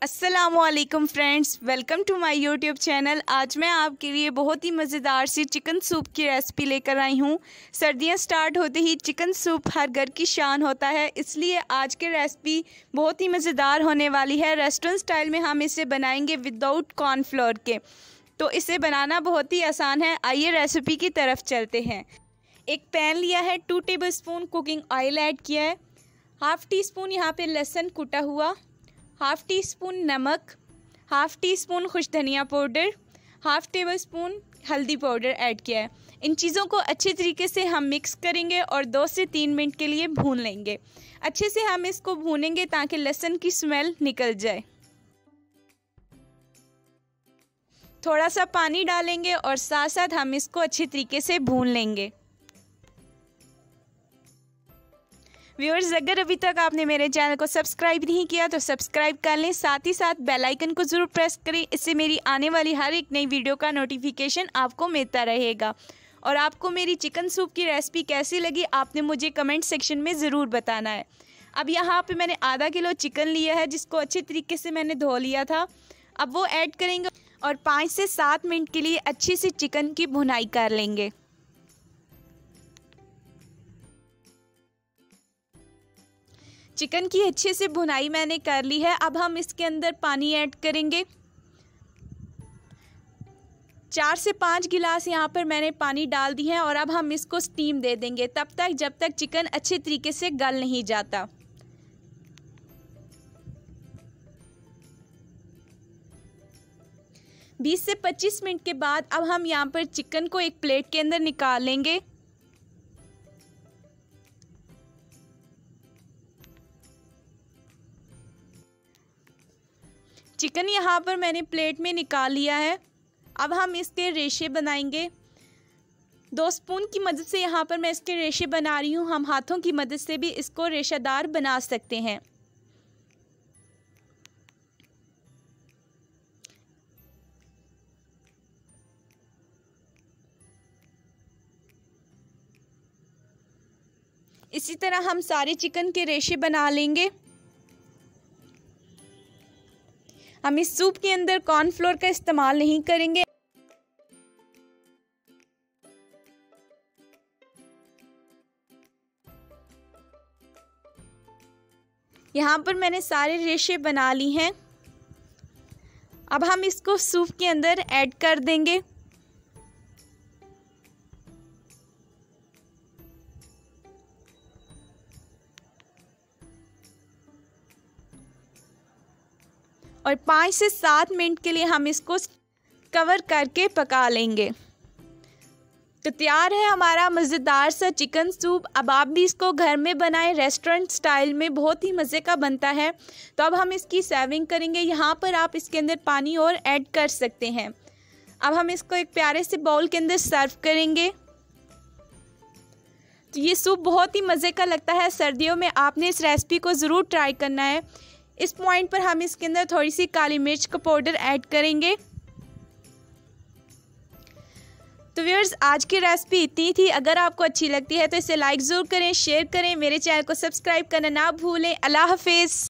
अस्सलामुअलैकुम friends, welcome to my YouTube channel. आज मैं आपके लिए बहुत ही मज़ेदार सी चिकन सूप की रेसिपी लेकर आई हूँ। सर्दियाँ स्टार्ट होते ही चिकन सूप हर घर की शान होता है, इसलिए आज की रेसिपी बहुत ही मज़ेदार होने वाली है। रेस्टोरेंट स्टाइल में हम इसे बनाएंगे विदाउट कॉर्नफ्लोर के, तो इसे बनाना बहुत ही आसान है। आइए रेसिपी की तरफ चलते हैं। एक पैन लिया है, 2 टेबलस्पून कुकिंग ऑयल ऐड किया है, हाफ़ टी स्पून यहाँ पे लहसुन कुटा हुआ, हाफ़ टी स्पून नमक, हाफ़ टी स्पून खुश धनिया पाउडर, हाफ़ टेबल स्पून हल्दी पाउडर ऐड किया है। इन चीज़ों को अच्छे तरीके से हम मिक्स करेंगे और 2 से 3 मिनट के लिए भून लेंगे। अच्छे से हम इसको भूनेंगे ताकि लहसुन की स्मेल निकल जाए। थोड़ा सा पानी डालेंगे और साथ साथ हम इसको अच्छे तरीके से भून लेंगे। व्यूअर्स, अगर अभी तक आपने मेरे चैनल को सब्सक्राइब नहीं किया तो सब्सक्राइब कर लें, साथ ही साथ बेल आइकन को ज़रूर प्रेस करें। इससे मेरी आने वाली हर एक नई वीडियो का नोटिफिकेशन आपको मिलता रहेगा। और आपको मेरी चिकन सूप की रेसिपी कैसी लगी आपने मुझे कमेंट सेक्शन में ज़रूर बताना है। अब यहाँ पे मैंने आधा किलो चिकन लिया है, जिसको अच्छे तरीके से मैंने धो लिया था। अब वो ऐड करेंगे और 5 से 7 मिनट के लिए अच्छी सी चिकन की भुनाई कर लेंगे। चिकन की अच्छे से भुनाई मैंने कर ली है। अब हम इसके अंदर पानी ऐड करेंगे। 4 से 5 गिलास यहाँ पर मैंने पानी डाल दी है और अब हम इसको स्टीम दे देंगे तब तक जब तक चिकन अच्छे तरीके से गल नहीं जाता। बीस से 25 मिनट के बाद अब हम यहाँ पर चिकन को एक प्लेट के अंदर निकाल लेंगे। चिकन यहाँ पर मैंने प्लेट में निकाल लिया है। अब हम इसके रेशे बनाएंगे। 2 स्पून की मदद से यहाँ पर मैं इसके रेशे बना रही हूँ। हम हाथों की मदद से भी इसको रेशादार बना सकते हैं। इसी तरह हम सारे चिकन के रेशे बना लेंगे। हम इस सूप के अंदर कॉर्नफ्लोर का इस्तेमाल नहीं करेंगे। यहाँ पर मैंने सारे रेशे बना ली हैं। अब हम इसको सूप के अंदर ऐड कर देंगे। और 5 से 7 मिनट के लिए हम इसको कवर करके पका लेंगे। तो तैयार है हमारा मज़ेदार सा चिकन सूप। अब आप भी इसको घर में बनाएं, रेस्टोरेंट स्टाइल में बहुत ही मज़े का बनता है। तो अब हम इसकी सर्विंग करेंगे। यहाँ पर आप इसके अंदर पानी और ऐड कर सकते हैं। अब हम इसको एक प्यारे से बाउल के अंदर सर्व करेंगे। तो ये सूप बहुत ही मज़े का लगता है। सर्दियों में आपने इस रेसिपी को ज़रूर ट्राई करना है। इस पॉइंट पर हम इसके अंदर थोड़ी सी काली मिर्च का पाउडर ऐड करेंगे। तो व्यूअर्स, आज की रेसिपी इतनी थी। अगर आपको अच्छी लगती है तो इसे लाइक ज़रूर करें, शेयर करें, मेरे चैनल को सब्सक्राइब करना ना भूलें। अल्लाह हाफिज़।